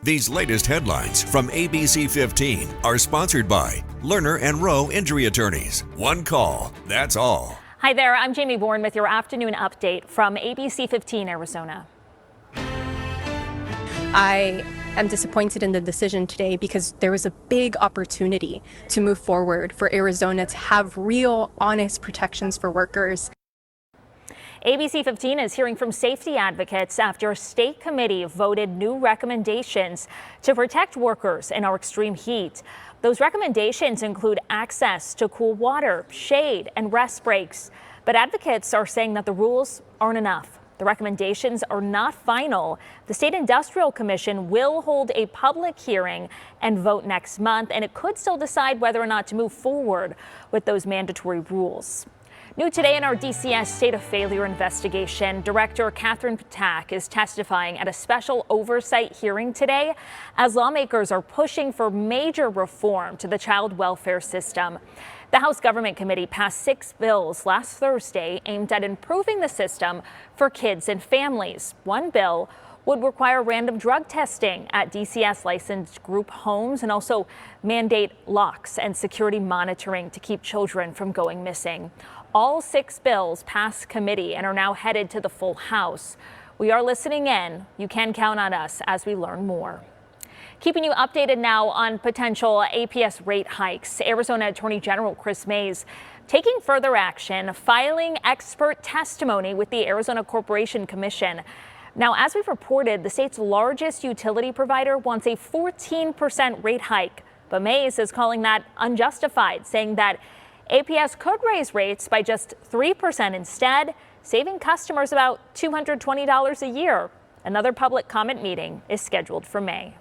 These latest headlines from ABC15 are sponsored by Lerner and Rowe Injury Attorneys. One call, that's all. Hi there, I'm Jamie Bourne with your afternoon update from ABC15 Arizona. I am disappointed in the decision today because there was a big opportunity to move forward for Arizona to have real, honest protections for workers. ABC15 is hearing from safety advocates after a state committee voted new recommendations to protect workers in our extreme heat. Those recommendations include access to cool water, shade, and rest breaks. But advocates are saying that the rules aren't enough. The recommendations are not final. The State Industrial Commission will hold a public hearing and vote next month, and it could still decide whether or not to move forward with those mandatory rules. New today in our DCS State of Failure investigation, Director Catherine Patak is testifying at a special oversight hearing today as lawmakers are pushing for major reform to the child welfare system. The House Government Committee passed 6 bills last Thursday aimed at improving the system for kids and families. One bill would require random drug testing at DCS licensed group homes and also mandate locks and security monitoring to keep children from going missing. All 6 bills passed committee and are now headed to the full House. We are listening in. You can count on us as we learn more. Keeping you updated now on potential APS rate hikes. Arizona Attorney General Chris Mays taking further action, filing expert testimony with the Arizona Corporation Commission. Now, as we've reported, the state's largest utility provider wants a 14% rate hike, but Mays is calling that unjustified, saying that APS could raise rates by just 3% instead, saving customers about $220 a year. Another public comment meeting is scheduled for May.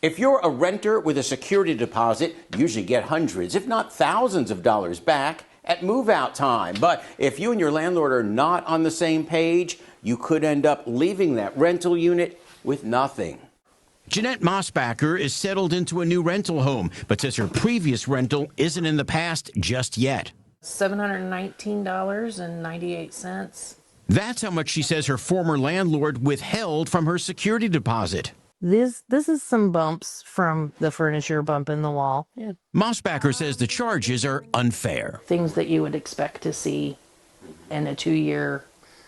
If you're a renter with a security deposit, you usually get hundreds, if not thousands of dollars back at move-out time. But if you and your landlord are not on the same page, you could end up leaving that rental unit with nothing. Jeanette Mossbacher is settled into a new rental home, but says her previous rental isn't in the past just yet. $719.98. That's how much she says her former landlord withheld from her security deposit. This is some bumps from the furniture bump in the wall. Yeah. Mossbacher says the charges are unfair. Things that you would expect to see in a 2-year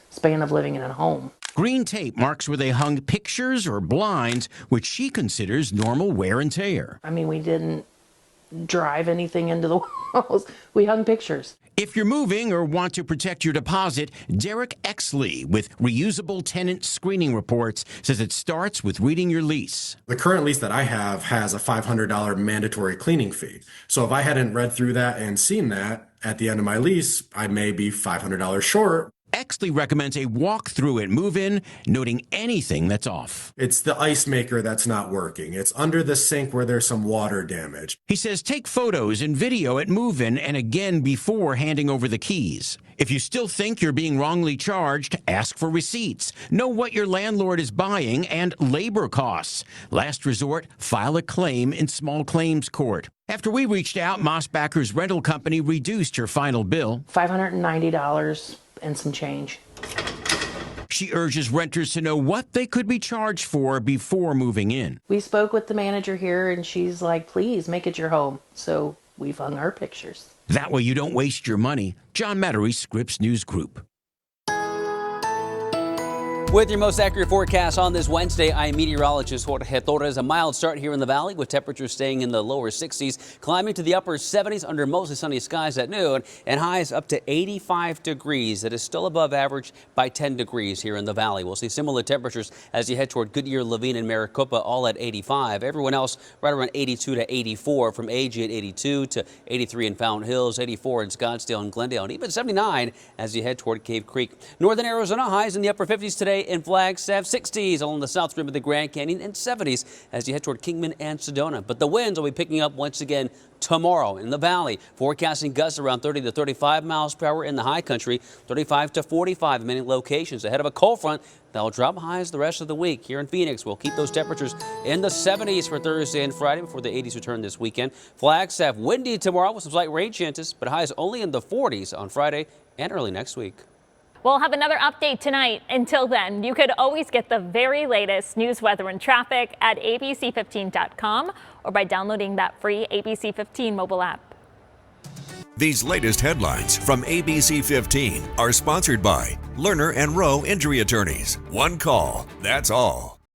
span of living in a home. Green tape marks where they hung pictures or blinds, which she considers normal wear and tear. I mean, we didn't drive anything into the walls. We hung pictures. If you're moving or want to protect your deposit, Derek Exley with Reusable Tenant Screening Reports says it starts with reading your lease. The current lease that I have has a $500 mandatory cleaning fee. So if I hadn't read through that and seen that at the end of my lease, I may be $500 short. Exley recommends a walkthrough at move-in, noting anything that's off. It's the ice maker that's not working. It's under the sink where there's some water damage. He says take photos and video at move-in and again before handing over the keys. If you still think you're being wrongly charged, ask for receipts. Know what your landlord is buying and labor costs. Last resort, file a claim in small claims court. After we reached out, Mossbacher's rental company reduced her final bill. $590 and some change. She urges renters to know what they could be charged for before moving in. We spoke with the manager here and she's like, please make it your home. So we've hung our pictures. That way you don't waste your money. John Mettery, Scripps News Group. With your most accurate forecast on this Wednesday, I'm meteorologist Jorge Torres. A mild start here in the valley with temperatures staying in the lower 60s, climbing to the upper 70s under mostly sunny skies at noon, and highs up to 85 degrees. That is still above average by 10 degrees here in the valley. We'll see similar temperatures as you head toward Goodyear, Levine, and Maricopa, all at 85. Everyone else right around 82 to 84, from AG at 82 to 83 in Fountain Hills, 84 in Scottsdale and Glendale, and even 79 as you head toward Cave Creek. Northern Arizona highs in the upper 50s today in Flagstaff, 60s along the south rim of the Grand Canyon, and 70s as you head toward Kingman and Sedona. But the winds will be picking up once again tomorrow in the valley. Forecasting gusts around 30 to 35 miles per hour in the high country, 35 to 45 in many locations ahead of a cold front that'll drop highs the rest of the week. Here in Phoenix, we'll keep those temperatures in the 70s for Thursday and Friday before the 80s return this weekend. Flagstaff windy tomorrow with some slight rain chances, but highs only in the 40s on Friday and early next week. We'll have another update tonight. Until then, you could always get the very latest news, weather, and traffic at abc15.com or by downloading that free ABC15 mobile app. These latest headlines from ABC 15 are sponsored by Lerner and Rowe Injury Attorneys. One call, that's all.